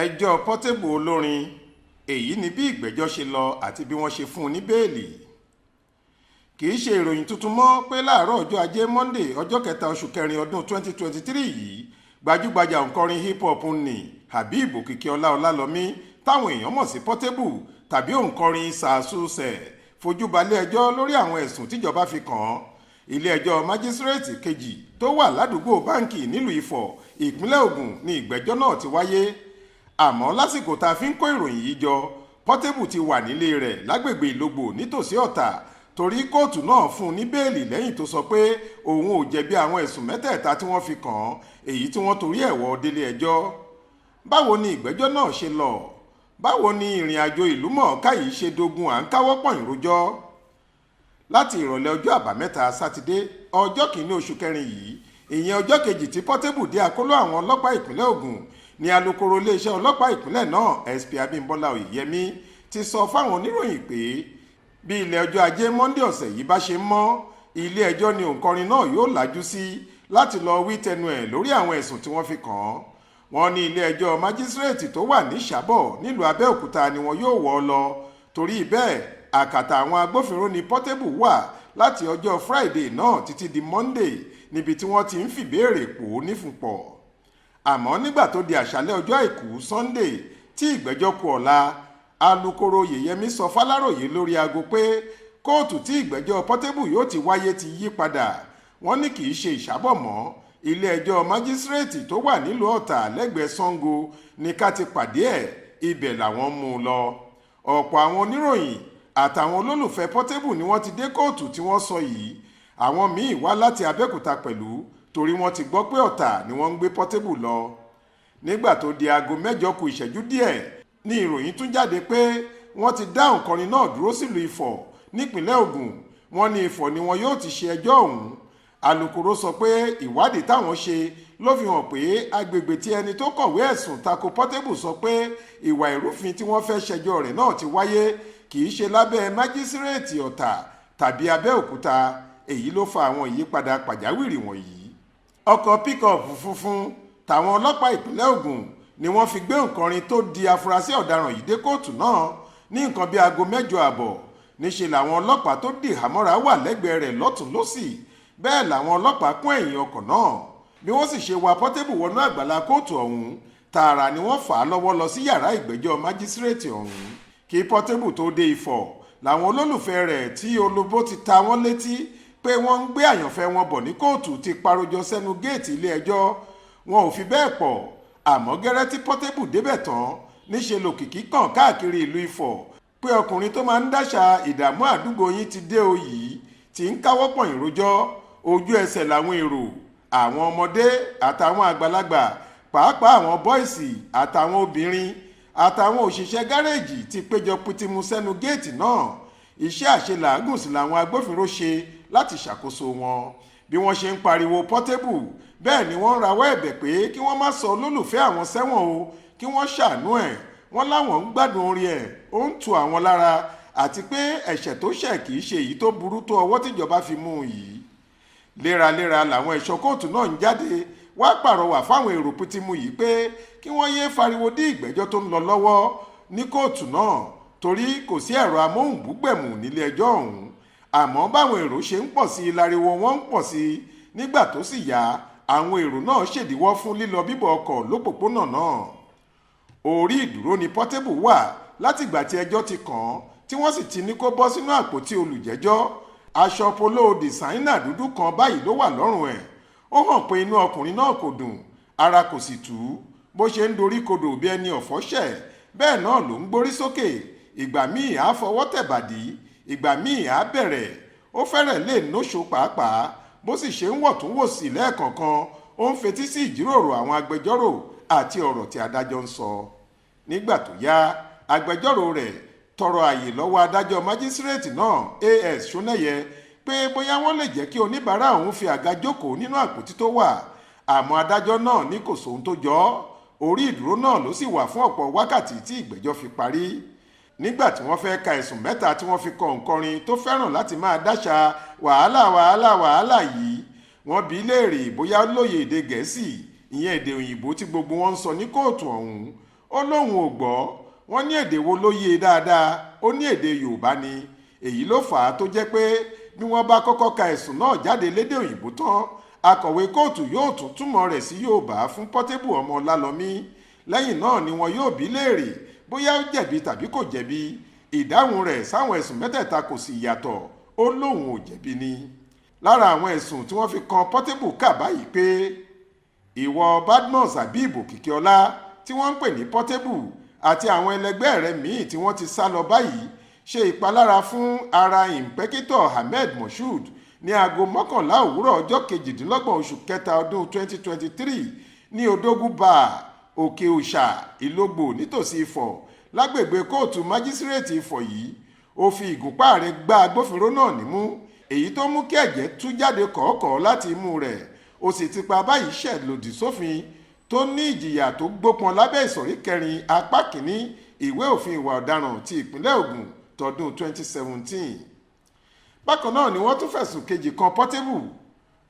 ẹjọ́ Portable olórin èyí ni bí ìgbẹ́jọ́ ṣe lọ àti bí wọ́n ṣe fún un ní bẹ́ẹ̀lì. kì í ṣe ìròyìn tuntun mọ́ pé láàárọ̀ ọjọ́ ajé Monday ọjọ́ 3 oṣù kẹrin ọdún 2023 yìí gbajúgbajà òǹkọrin hip hop ní Habib Òkìkíọlá Ọlálọ́mí táwọn èèyàn mọ̀ sí Portable tàbí òǹkọrin sàásùsẹ̀ fojú balẹ̀ ẹjọ́ lórí àwọn ẹ̀sùn tíjọba fi kàn án. ilé ẹjọ́ májísírèètì kejì tó wà ládùúgbò báǹkì nílùú Ifọ̀ ìpínlẹ̀ Ògùn ni ìgbẹ́jọ́ náà ti wáyé. àmọ́ lásìkò tá a fi ń kó ìròyìn yìí jọ Portable ti wà nílé rẹ̀ lágbègbè Ìlógbò nítòsí Ọ̀tà torí kóòtù náà fún un ní bẹ́ẹ̀lì lẹ́yìn tó sọ pé òun ò jẹ̀bi àwọn ẹ̀sùn mẹ́tẹ̀ẹ̀ta tí wọ́n fi kàn án èyí tí wọ́n torí ẹ̀ wọ́ délé ẹjọ́. báwo ni ìgbẹ́jọ́ náà ṣe lọ? báwo ni ìrìn àjò ìlú mọ̀ọ́ká yìí ṣe dogun à ń káwọ́ pọ̀nyìn rojọ́? láti ìrọ̀lẹ́ ọjọ́ àbámẹ́ta sátidé ọjọ́ 1 oṣù kẹrin yìí ìyẹn ọjọ́ kejì tí Portable dé àkóló àwọn ọlọ́pàá ìpínlẹ̀ Ògùn ni alukoro iléeṣẹ́ ọlọ́pàá ìpínlẹ̀ náà SP Abímbọ́lá Oyèyẹmí ti sọ fáwọn oníròyìn pé bí ilẹ̀ ọjọ́ ajé Monday ọ̀sẹ̀ yìí bá ṣe ń mọ́ ilé ẹjọ́ ni òǹkọrin náà yóò lajú sí láti lọ wí tẹnu ẹ̀ lórí àwọn ẹ̀sùn tí wọ́n fi kàn án. wọ́n ní ilé ẹjọ́ májísírèètì tó wà ní Ìṣàbọ̀ nílùú Abẹ́òkúta ni wọn yóò wọ́ ọ lọ torí bẹ́ẹ̀ àkàtà àwọn agbófinró ni Portable wà láti ọjọ́ Friday náà títí di Monday níbi tí wọ́n ti ń fìbéèrè pò ó nífùnpọ̀. àmọ́ nígbà tó di àṣálẹ́ ọjọ́ àìkú Sunday tí ìgbẹ́jọ́ kù ọ̀la alukoro Oyèyẹmí sọ f'Aláròyé lórí aago pé kóòtù tí ìgbẹ́jọ́ Portable yóò ti wáyé ti yí padà. wọ́n ní kì í ṣe Ìṣàbọ̀ mọ́ ilé ẹjọ́ májísírèètì tó wà nílùú Ọ̀tà lẹ́gbẹ̀ẹ́ Ṣàngó ní ká ti pàdé ẹ̀ ibẹ̀ làwọn mú un lọ. ọ̀pọ̀ àwọn oníròyìn àtàwọn olólùfẹ́ Portable ni wọ́n ti dé kóòtù tí wọ́n sọ yìí. àwọn míì wá láti Abẹ́òkúta pẹ̀lú torí wọ́n ti gbọ́ pé Ọ̀tà ni wọ́n ń gbé Portable lọ. nígbà tó di aago 8 kù ìṣẹ́jú díẹ̀ ní ìròyìn tún jáde pé wọ́n ti dá òǹkọrin náà dúró sílùú Ifọ̀ nípínlẹ̀ Ògùn. wọ́n ní Ifọ̀ ni wọn yóò ti ṣe ẹjọ́ ọ̀hún. alukoro sọ pé ìwádìí táwọn ṣe ló fi hàn pé agbègbè tí ẹni tó kọ̀wé ẹ̀sùn tako Portable sọ pé ìwà ìrúfin tí wọ́n fẹ́ ṣẹjọ́ rẹ̀ náà ti wáyé kì í ṣe lábẹ́ májísírèètì Ọ̀tà tàbí Abẹ́òkúta. èyí ló fa àwọn ìyípadà pàjáwìrì wọ̀nyí. ọkọ̀ píkọ̀pù funfun táwọn ọlọ́pàá ìpínlẹ̀ Ògùn ni wọ́n fi gbé òǹkọrin tó di afurasí ọ̀daràn yìí dé kóòtù náà ní nǹkan bíi aago 8 àbọ̀. níṣe làwọn ọlọ́pàá tó dì hámọ́ra wà lẹ́gbẹ̀ẹ́ rẹ̀ lọ́tùn lósì bẹ́ẹ̀ làwọn ọlọ́pàá kún ẹ̀yìn ọkọ̀ náà. bí wọ́n sì ṣe wa Portable wọnú àgbàlá kóòtù ọ̀hún tààrà ni wọ́n fà á lọ́wọ́ lọ sí yàrá ìgbẹ́jọ́ májísírèètì ọ̀hún. kí Portable tó dé Ifọ̀ làwọn olólùfẹ́ rẹ̀ tí olóbó ti ta wọ́n létí pé wọ́n ń gbé àyànfẹ́ wọn bọ̀ ní kóòtù ti parojọ sẹ́nu géètì ilé ẹjọ́. wọn ò fi bẹ́ẹ̀ pọ̀ àmọ́ gẹ́rẹ́ tí Portable débẹ̀ tán níṣe lòkìkí kàn káàkiri ìlú Ifọ̀ pé ọkùnrin tó máa ń dáṣà ìdààmú àdúgbò yín ti dé oyì tí ń káwọ́ pọ̀nyìn rojọ́. ojú ẹsẹ̀ làwọn èrò àwọn ọmọdé àtàwọn àgbàlagbà pàápàá àwọn bọ́ìsì àtàwọn obìnrin àtàwọn òṣìṣẹ́ gáréèjì ti péjọ pitimu sẹ́nu géètì náà. iṣẹ́ àṣelàágùn sí làwọn agbófinró ṣe láti ṣàkóso wọn. bí wọ́n ṣe ń pariwo Portable bẹ́ẹ̀ ni wọ́n ń rawọ́ ẹ̀bẹ̀ pé kí wọ́n má sọ olólùfẹ́ àwọn sẹ́wọ̀n o kí wọ́n ṣàánú ẹ̀. wọ́n láwọn ń gbádùn orin ẹ̀ ó ń tu àwọn lára àti pé ẹ̀ṣẹ̀ tó ṣẹ̀ kì í ṣe èyí tó burú tó ọwọ́ tíjọba fi mú un yìí. léraléra làwọn ẹ̀ṣọ́ kóòtù náà ń jáde wá pàrọwà fáwọn èrò pitimu yìí pé kí wọ́n yéé fariwo dí ìgbẹ́jọ́ tó ń lọ lọ́wọ́ ní kóòtù náà torí kò sí ẹ̀rọ amóhùnbúgbẹ̀mù nílé ẹjọ́ ọ̀hún. àmọ́ báwọn èrò ṣe ń pọ̀ sí i láriwo wọn ń pọ̀ sí i. nígbà tó sì yá àwọn èrò náà ṣèdíwọ́ fún lílọ bíbọ̀ ọkọ̀ lópòpónà náà. orí ìdúró ni Portable wà látìgbà tí ẹjọ́ ti kàn án tí wọ́n sì ti ní kó bọ́ sínú àpótí olùjẹ́jọ́. aṣọ polo dìsáínà dúdú kan báyìí ló wà lọ́rùn ẹ̀. ó hàn pé inú ọkùnrin náà kò dùn ara kò sì tù ú. bó ṣe ń dorí kodò bí ẹni ọ̀fọ̀ ṣẹ̀ bẹ́ẹ̀ náà ló ń gbórí sókè. ìgbà míì á fọwọ́ tẹ̀bàdí ìgbà míì á bẹ̀rẹ̀. ó fẹ́rẹ̀ lè nóṣo pàápàá bó sì ṣe ń wọ̀túnwòsì lẹ́ẹ̀kọ̀ọ̀kan ó ń fetí sí ìjíròrò àwọn agbẹjọ́rò àti ọ̀rọ̀ tí adájọ́ ń sọ. nígbà tó yá agbẹjọ́rò rẹ̀ tọrọ àyè lọ́wọ́ adájọ́ májísírèètì náà AS Ṣónẹ́yẹ pé bóyá wọ́n lè jẹ́ kí oníbàárà òun fi àga jókòó nínú àpótí tó wà. àmọ́ adájọ́ náà ní kò sóhun tó jọ ọ́. orí ìdúró náà ló sì wà fún ọ̀pọ̀ wákàtí tí ìgbẹ́jọ́ fi parí. nígbà tí wọ́n fẹ́ ka ẹ̀sùn 3 tí wọ́n fi kan òǹkọrin tó fẹ́ràn láti máa dáṣà wàhálà yìí wọ́n bi í léèrè bóyá ó lóye èdè Gẹ̀ẹ́sì ìyẹn èdè òyìnbó tí gbogbo wọn ń sọ ní kóòtù ọ̀hún. ó lóun ò gbọ́, wọ́n ní èdè wo ló yé dáadáa, ó ní èdè yorùbá ni. èyí ló fà á tó jẹ́ pé bí wọ́n bá kọ́kọ́ ka ẹ̀sùn náà jáde lédè òyìnbó tán, akọ̀wé kóòtù yóò tún túmọ̀ rẹ̀ sí yorùbá fún Portable ọmọ ọlálọ́mí. lẹ́yìn náà ni wọn yóò bi léèrè bóyá ó jẹ̀bi tàbí kò jẹ̀bi. ìdáhùn rẹ̀ sáwọn ẹ̀sùn mẹ́tẹ̀ẹ̀ta kò sì yàtọ̀, ó lóun ò jẹ̀bi ni. lára àwọn ẹ̀sùn tí wọ́n fi kan Portable kà báyìí pé ìwọ Badmus Habib Òkìkíọlá tí wọ́n ń pè ní Portable àti àwọn ẹlẹgbẹ́ rẹ̀ míì tí wọ́n ti sá lọ báyìí ṣe ìpalára fún ara ìǹpẹ́kítọ̀ Ahmed Moshood ní aago 11 òwúrọ̀ ọjọ́ 28 oṣù kẹta ọdún 2023 ní Odogwu Bar Òkè Òṣà Ìlógbò nítòsí Ifọ̀ lágbègbè kóòtù májísírèètì Ifọ̀ yìí. ó fi ìgúnpá rẹ̀ gbá agbófinró náà nímú, èyí tó mú kí ẹ̀jẹ̀ tú jáde kọ̀ọ̀kọ̀ láti imú rẹ̀. ó sì ti pa báyìí ṣẹ̀ lòdì sófin tó ní ìjìyà tó gbópọn lábẹ́ ìsọ̀rí 4 apá kìíní ìwé òfin ìwà ọ̀daràn ti ìpínlẹ̀ Ògùn tọdún 2017. bákan náà ni wọ́n tún fẹ̀sùn kejì kan Portable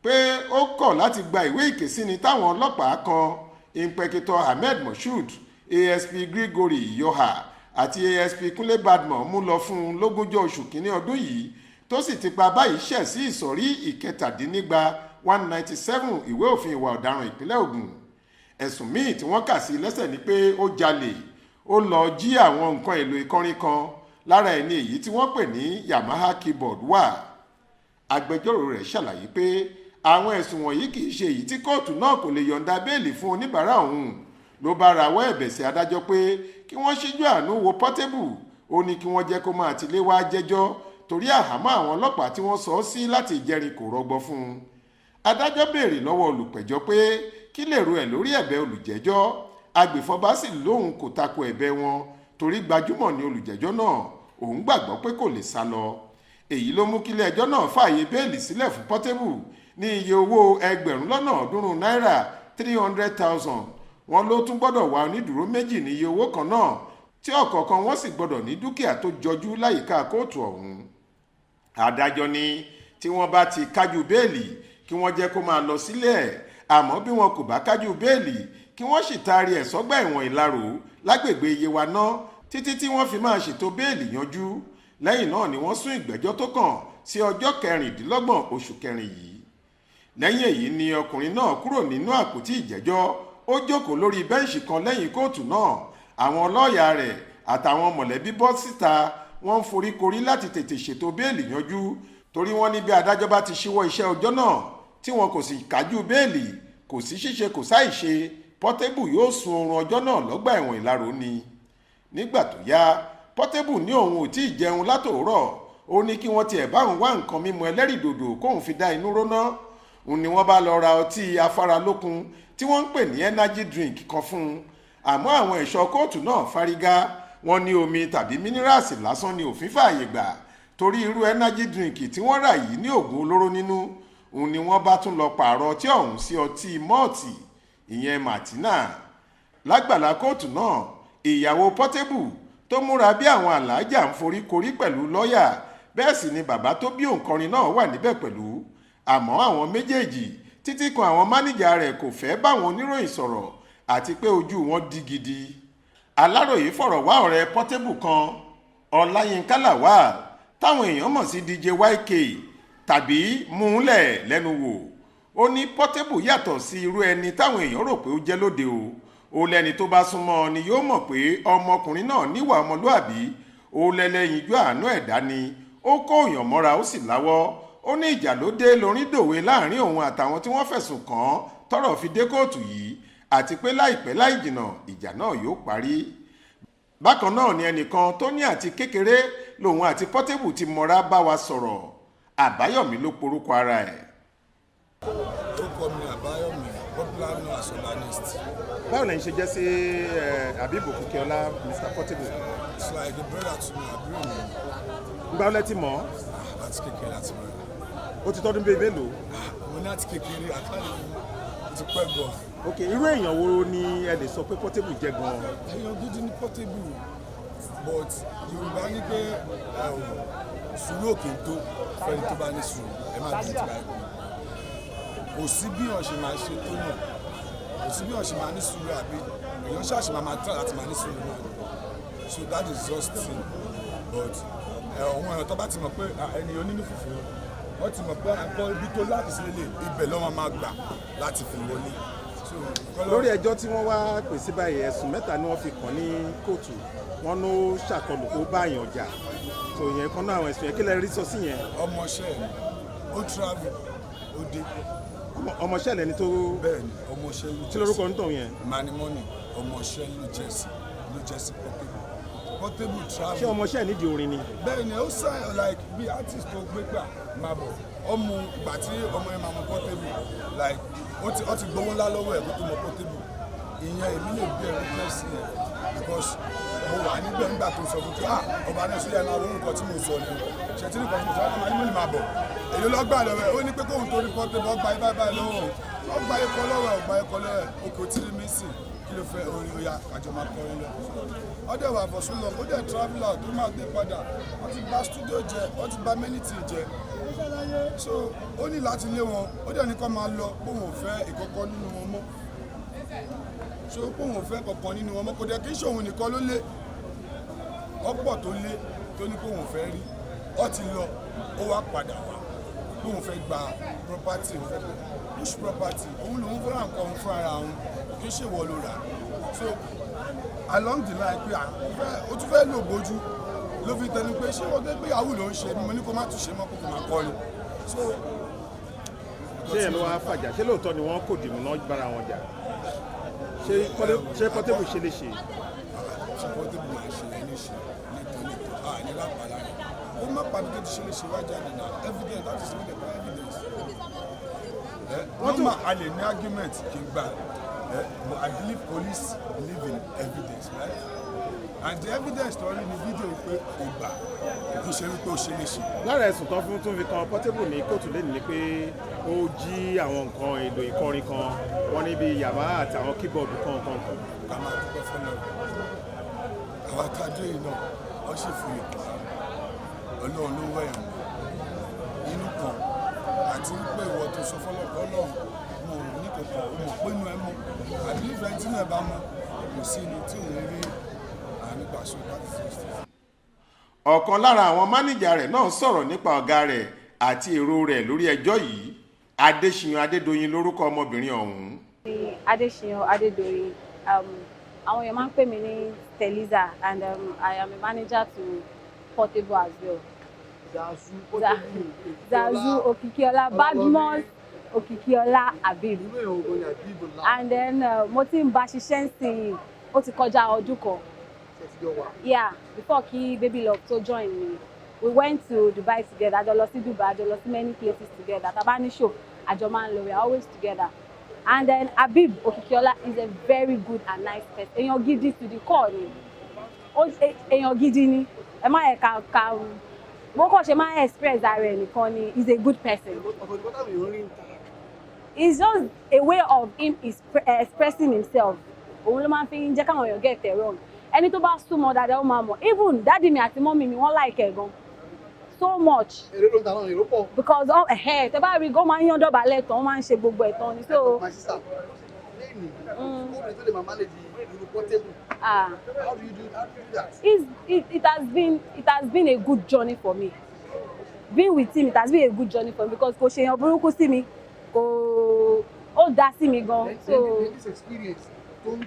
pé ó kọ̀ láti gba ìwé ìkésíni táwọn ọlọ́pàá kan ìǹpẹ̀kítọ̀ Ahmed Moshood, ASP Gregory Yoha àti ASP Kúnlé Badmus mú lọ fún un lógúnjọ́ oṣù kínní ọdún yìí, tó sì ti pa báyìí ṣẹ̀ sí ìsọ̀rí ìkẹtàdínnígba 197 ìwé òfin ìwà ọ̀daràn ìpínlẹ̀ Ògùn. ẹ̀sùn míì tí wọ́n kà sí lẹ́sẹ̀ ni pé ó jalè, ó lọ jí àwọn nǹkan èlò ìkọrin kan, lára ẹni èyí tí wọ́n pè ní Yamaha keyboard wà. agbẹjọ́rò rẹ̀ ṣàlàyé pé àwọn ẹ̀sùn wọ̀nyí kì í ṣe èyí tí kóòtù náà kò lè yọ̀ǹda béèlì fún oníbàárà òun. ló bá rawọ́ ẹ̀bẹ̀ sí adájọ́ pé kí wọ́n ṣíjú àánú wo Portable. ó ní kí wọ́n jẹ́ kó máa tilé wá jẹ́jọ́ torí àhámọ́ àwọn ọlọ́pàá tí wọ́n sọ ọ́ sí láti ìjẹrin kò rọgbọ fún un. adájọ́ béèrè lọ́wọ́ olùpẹ̀jọ́ pé kí lèrò ẹ̀ lórí ẹ̀bẹ̀ olùjẹ́jọ́. agbèfọ́ba sì lóhùn kò tako ẹ̀bẹ̀ wọn torí gbajúmọ̀ ni olùjẹ́jọ́ náà, òun gbàgbọ́ pé kò lè sá lọ. èyí ló mú kílé ẹjọ́ náà fààyè béèlì sílẹ̀ fún Portable ní iye owó $300,000 náírà 300,000. wọ́n ló tún gbọ́dọ̀ wá onídùúró méjì ní iye owó kan náà tí ọ̀kọ̀ọ̀kan wọ́n sì gbọ́dọ̀ ní dúkìá tó jọjú láyìíká kóòtù ọ̀hún. adájọ́ ní tí wọ́n bá ti kájú béèlì kí wọ́n jẹ́ kó máa lọ sílẹ̀, àmọ́ bí wọn kò bá kájú béèlì kí wọ́n sì taari ẹ̀ sọ́gbà ẹ̀wọ̀n Ìlarò lágbègbè Yewaná títí tí wọ́n fi máa ṣètò béèlì yanjú. lẹ́yìn náà ni wọ́n sún ìgbẹ́jọ́ tó kàn sí ọjọ́ 26 oṣù kẹrin yìí. lẹ́yìn èyí ni ọkùnrin náà kúrò nínú àpótí ìjẹ́jọ́, ó jókòó lórí bẹ́ǹṣì kan lẹ́yìn kóòtù náà. àwọn lọ́ọ̀yà rẹ̀ àtàwọn mọ̀lẹ́bí bọ́ síta, wọ́n ń foríkorí láti tètè ṣètò béèlì yanjú torí wọ́n ní bí adájọ́ bá ti ṣíwọ́ iṣẹ́ ọjọ́ náà tí wọn kò sì kájú béèlì, kò sí ṣíṣe kò sáìṣe, Portable yóò sun oorun ọjọ́ náà lọ́gbà ẹ̀wọ̀n Ìlarò ni. nígbà tó yá, Portable ní òun ò tí ì jẹun látòórọ̀, ó ní kí wọ́n tiẹ̀ báwọn wá nǹkan mímu ẹlẹ́rìndòdò kóun fi dá inú róná. òun ni wọ́n bá lọ ra ọtí afáralókun tí wọ́n ń pè ní energy drink kan fún un. àmọ́ àwọn ẹ̀ṣọ́ kóòtù náà fárígá, wọ́n ní omi tàbí mínírààsì lásán ni òfin fààyè gbà torí irú energy drink tí wọ́n rà yìí ní oògùn olóró nínú. òun ni wọ́n bá tún lọ pààrọ̀ ọtí ọ̀hún sí ọtí mọ́ọ̀tì, ìyẹn Martina. lágbàlá kóòtù náà, ìyàwó Portable tó múra bí àwọn aláàjà ń foríkorí pẹ̀lú lọ́ọ̀yà, bẹ́ẹ̀ sì ni bàbá tó bí òǹkọrin náà wà níbẹ̀ pẹ̀lú. àmọ́ àwọn méjèèjì títí kan àwọn máníjà rẹ̀ kò fẹ́ báwọn oníròyìn sọ̀rọ̀ àti pé ojú wọn dí gidi. Aláròyé fọ̀rọ̀ wá ọ̀rẹ́ Portable kan, Ọláyínká Lawal, táwọn èèyàn mọ̀ sí DJ YK tàbí múlẹ̀ lẹ́nu wò. ó ní Portable yàtọ̀ sí irú ẹni táwọn èèyàn rò pé ó jẹ́ lóde o. ó lẹ́ni tó bá súnmọ́ ni yóò mọ̀ pé ọmọkùnrin náà níwà ọmọlúàbí, ó lẹ́lẹ́yinjú àánú ẹ̀dá ni, ó kó èèyàn mọ́ra ó sì láwọ́. ó ní ìjà ló dé lórín dòwe láàrin òun àtàwọn tí wọ́n fẹ̀sùn kàn án tọ́rọ̀ fi dé kóòtù yìí, àti pé láìpẹ́ láì jìnnà ìjà náà yóò parí. bákan náà ni ẹnìkan tó ní àti kékeré lòun àti Portable ti mọra bá wa sọ̀rọ̀. Àbáyọ̀mí ló porúkọ ara ẹ̀. orúkọ mi Àbáyọ̀mí, popular known as Solanist. báwo lẹ́yìn ṣe jẹ́ sí Habib Òkìkíọlá, Mr. Portable? It's like a brother to me, àbúrò mi. ìgbà wo lẹ ti mọ̀ ọ́? Láti kékeré láti mọ̀ ẹ́. ó ti tọ́dún bíi mélòó? mo ní láti kékeré àtàlẹ́ mo ti pẹ́ gan. ok, irú èèyàn wo ni ẹ lè sọ pé Portable jẹ́ gan? èèyàn gidi ní Portable, but Yorùbá ní pé sùúrù òkè tó fẹ́ni tó bá ní sùúrù, ẹ má bí ìtura ẹ̀kọ́. kò sí bí wọ́n ṣe máa ṣe tó náà, kò sí bí wọ́n ṣe máa ní sùúrù àbí èèyàn ṣáàṣì máa try láti máa ní sùúrù náà so that is just it but àwọn èèyàn tó bá ti mọ̀ pé ènìyàn nínú fùfú wọ́n ti mọ̀ pé àgbọ̀ ibi tó láti sí lélẹ̀ ibẹ̀ ló máa gbà láti fi wọlé. lórí ẹjọ́ tí wọ́n wá pè sí báyìí ẹ̀sùn mẹ́ta ni wọ́n fi kàn ní kóòtù wọ́n ló ṣàkọlù kó báyàn jà tó yẹn kan náà àwọn ẹ̀sùn yẹn kí lẹ rí sọ sí yẹn. ọmọọṣẹ́ ó travel ó dé. ọmọọṣẹ́ lẹni tó. bẹ́ẹ̀ni ọmọọṣẹ́ ló jẹ́sí. tí lórúkọ ń tàn yẹn. manimoni ọmọọṣẹ́ ló jẹ́sí portable travel. ṣé ọmọọṣẹ́ nídìí orin ni. bẹ́ẹ̀ni ó sàn like bí artist tó gbé gbà máa bọ̀ ọmọ ìgbà tí ọmọ yẹn máa mọ portable like ó ti gbowó ńlá lọ́wọ́ ẹ̀ kó tó mọ portable ìyẹn èmi lè bí ẹ̀rọ kẹ́sì ẹ̀ because mo wà níbẹ̀ nígbà tó sọ fún mi ọba náà sílẹ̀ náà orúkọ tí mo sọ ni ṣètìlì kan tí mo sọ ọ́ máa ní mọ́ni máa bọ̀ èyí ló gbà lọ́wọ́ ẹ̀ ó ní pé kóhun torí portable ọgbà ibà ibà lọ́wọ́ ọgbà ikọ̀ lọ́wọ́ ọgbà ikọ̀ lọ́wọ́ okò tí rí mi sìn kí ló fẹ́ orin oya àjọ máa kọrin lọ. ọdẹ wà for so long ó dẹ̀ travel out tó máa dé padà wọ́n ti bà studio jẹ́ wọ́n ti bà mẹ́nìtì jẹ́ so ó ní láti lé wọn ó dẹ̀ ní kó máa lọ póun ò fẹ́ ìkọ̀kọ̀ nínú wọn mọ́ so póun ò fẹ́ kọ̀ọ̀kan nínú wọn mọ́ kò dẹ̀ kí n ṣòun nìkan ló lé ọ̀pọ̀ tó lé tó ní póun ò fẹ́ rí ó ti lọ ó wá padà wá póun fẹ́ gba property òun fẹ́ push property òun lòun fẹ́ràn nǹkan òun fún ara òun kì í ṣe wọ́n ló rà so along the line pé ó tún fẹ́ lò bójú ló fi tẹnu pé ṣé wọ́n gbé yahoo ló ń ṣe mo ní kó má tún ṣe mọ́ kó kó máa kọ́ ni so. ṣé ẹ̀ ló wá fàjà ṣé lóòótọ́ ni wọ́n kò dìmú náà bára wọn jà ṣé Portable ṣe lè ṣe. ṣé Portable máa ṣe ẹni ṣe nítorí ní lápàlá rẹ̀ ó má pàdé tó ti ṣe lè ṣe wájà nínú evidence that is really the evidence. Normal a lè ní argument kí n gbà but I believe police believe in evidence right and the evidence tó rí ní fídíò pé ó gbà kí ṣe wípé ó ṣe lè ṣe. lára ẹ̀sùn tán fún tún fi kan Portable ní kóòtù lẹ́nu ni pé ó jí àwọn nǹkan èlò ìkọrin kan wọ́n níbi yàrá àti àwọn keyboard kan. ká máa dúpẹ́ fọ́nà àwọn àtàdé yìí náà wọ́n sì fún ìpò ọlọ́run ló wẹ̀yàn inú kan àti pé ìwọ tó sọ fọlọ́pọ̀ ọlọ́run mo ní kankan o mọ̀ pé inú ẹ mọ́ àbí ìfẹ́ tí inú ẹ bá mọ́ kò sí inú tí òun rí ànígbàsó láti ṣe. ọ̀kan lára àwọn mánéjà rẹ̀ náà sọ̀rọ̀ nípa ọ̀gá rẹ̀ àti èrò rẹ̀ lórí ẹjọ́ yìí Adéṣiyàn Adédoyin lórúkọ ọmọbìnrin ọ̀hún. Adéṣiyàn Adédoyin àwọn èèyàn máa ń pè mí ní Teliza and I am a manager to Portable as well. Zazu Okikiola Badmus Okikiola Habib and then mo ti ń bá ṣiṣẹ́ sí ó ti kọjá ọdún kan. Yeah, before kí Baby Love to join me we went to Dubai together àjọ lọ sí Dubai àjọ lọ sí many places together tàbá ní show àjọ máa ń lọ we are always together and then Habib Okikiola is a very good and nice person èèyàn gidi to the core ni èèyàn gidi ni ẹ má yẹ ká wọ́n kàn ṣe máa express ara ẹ̀ nìkan ni he is a good person. It's just a way of him expressing himself òun ló máa ń fi jẹ́ káwọn èèyàn get it wrong ẹni tó bá súnmọ́ dáadáa ó máa mọ̀ even dáàdi mi àti mọ́mí mi wọ́n like ẹ̀ gan so much because tẹ bá rí gan máa ń yán dọ̀bálẹ̀ tán wọ́n máa ń ṣe gbogbo ẹ̀ tán ni so. How do you do that? It has been a good journey for me. Being with him, it has been a good journey for me because kò ṣe èèyàn burúkú sí mi, ó dá sí mi gan. So this experience don't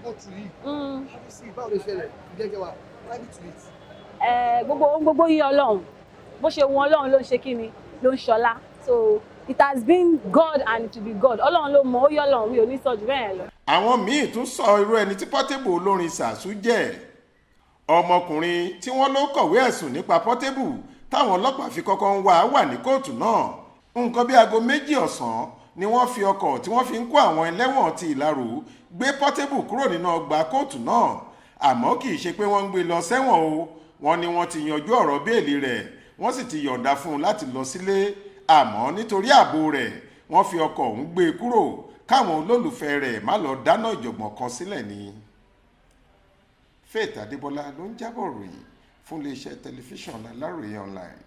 go through it. How do you see báwo lè ṣẹlẹ̀ ìjẹ́jẹ́ wa private to it? Gbogbo yí Ọlọ́run bó ṣe wọn Ọlọ́run ló ń ṣe kíni ló ń ṣọlá. So it has been God and it will be God. Ọlọ́run ló mọ̀ ó yọ Ọlọ́run mi ò ní sọ jù bẹ́ẹ̀ lọ. àwọn míì tún sọ irú ẹni tí Portable olórin Ṣàṣù jẹ́ ọmọkùnrin tí wọ́n ló kọ̀wé ẹ̀sùn nípa Portable táwọn ọlọ́pàá fi kọ́kọ́ ń wà ní kóòtù náà nǹkan bí aago 2 ọ̀sán ni wọ́n fi ọkọ̀ tí wọ́n fi ń kó àwọn ẹlẹ́wọ̀n ti Ìlaró gbé Portable kúrò nínú ọgbà kóòtù náà àmọ́ kì í ṣe pé wọ́n ń gbé lọ sẹ́wọ̀n o wọ́n ní wọ́n ti yanjú ọ̀rọ̀ béèlì rẹ̀ wọ́n sì ti yọ̀ǹda fún un láti lọ sílé àmọ́ nítorí ààbò rẹ̀ wọ́n fi ọkọ̀ ọ̀hún gbé kúrò káwọn olólùfẹ́ rẹ̀ má lọ dáná ìjọ̀gbọ̀n kan sílẹ̀ ni. Faith Adébọ́lá ló ń jábọ̀ ròyìn fún iléeṣẹ́ tẹlifíṣàn Aláròyé online.